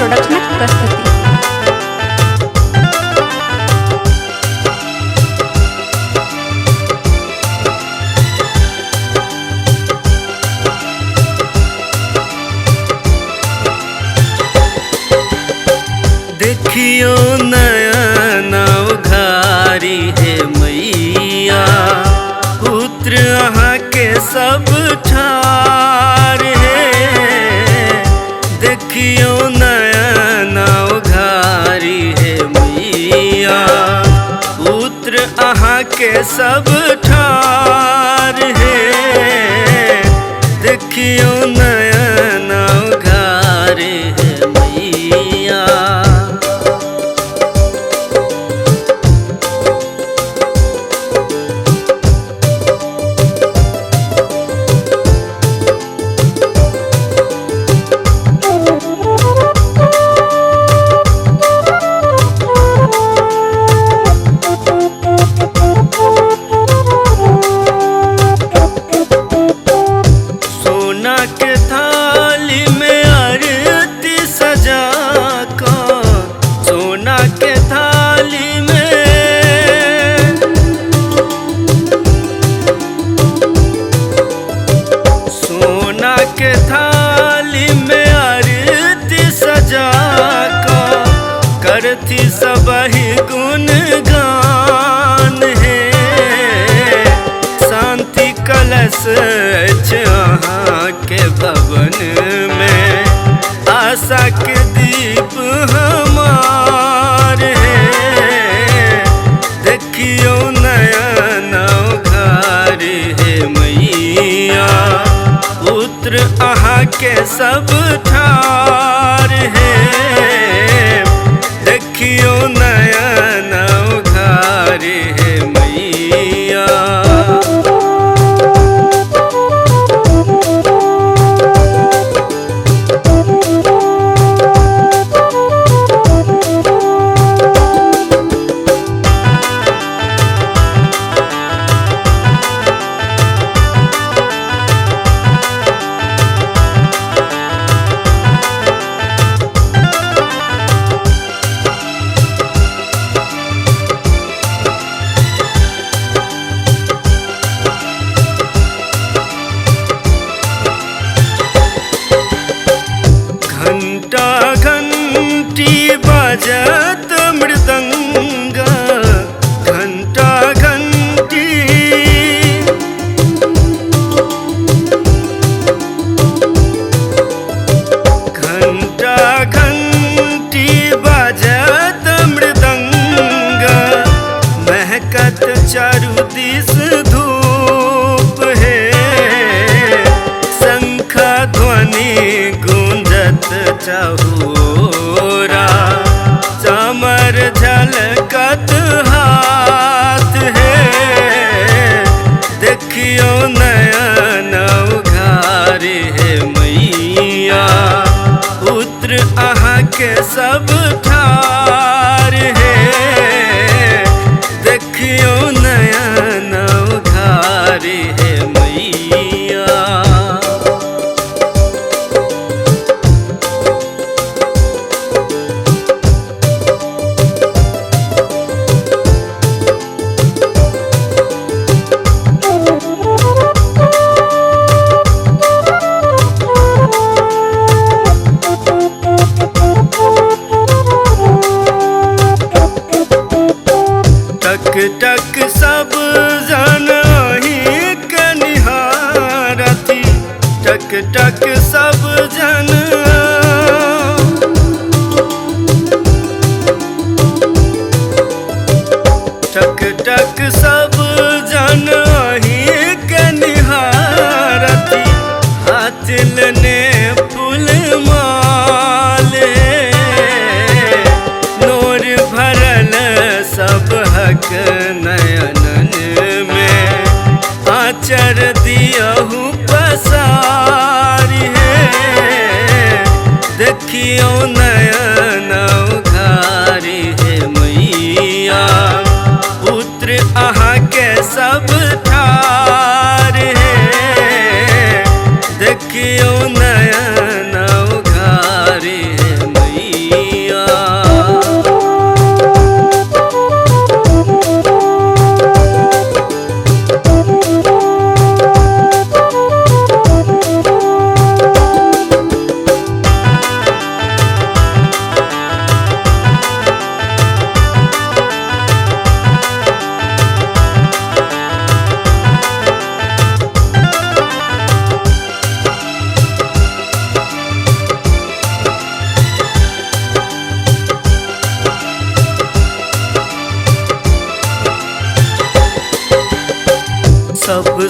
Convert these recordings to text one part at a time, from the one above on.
प्रोडक्शनक प्रस्तुति। देखियो नयन उघारी है मैया, पुत्र अहाँ के सब ठार है। देखियो नयन उघारी है मैया, पुत्र अहाँ के सब ठार है। देखियो नयन उघारी है मैया। के थाली में आरती सजा कर, सोना के थाली में, सोना के थाली में आरती सजा कर, करती सबहि गुणगान है। शांति कलश अहाँ के भवन में, आशा के दीप हमार है। देखियो नयन उघारी है मैया, पुत्र अहाँ के सब ठार है। देखियो नयन उघारी है मैया। घंटा घंटी बजत मृदंग, घंटा घंटी, घंटा घंटी बजत मृदंग, महकत चारु दिस धूप है। शंख ध्वनि गूंजत चहुरा, चामर झलकत हाथ है। देखियो नयन उघारी है मैया, पुत्र अहाँ के सब ठार है। देखियो नयन उघारी है मैया। टक टक सब जन ही के निहारती, टक टक सब जन, टक टक सब जन ही के निहारती। हाथ लेने फूल माले, नूर भरल सब हक नयनन में, आचर दियहु पसारी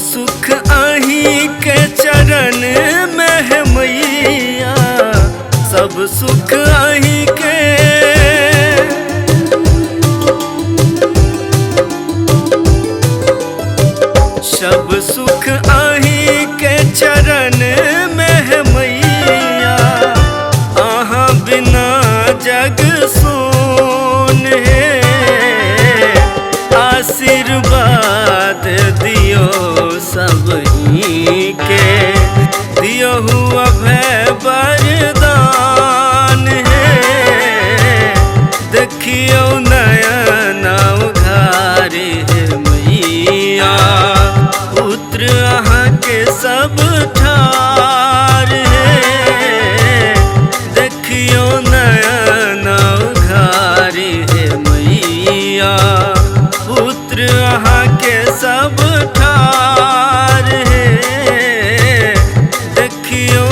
सुख अहीं के चरण में है मैया, सब सुख अहीं के। सब सुख अहीं के चरण में है मैया, आहाँ बिना जग सून है। आशीर्वाद दियो सबही के, दियो हुआ भय वरदान है। देखियो नयन उघारे है मैया, पुत्र अहाँ के सब ठार है। देखियो नयन उघारे है मैया, पुत्र अहाँ के सब ठार है। देखियो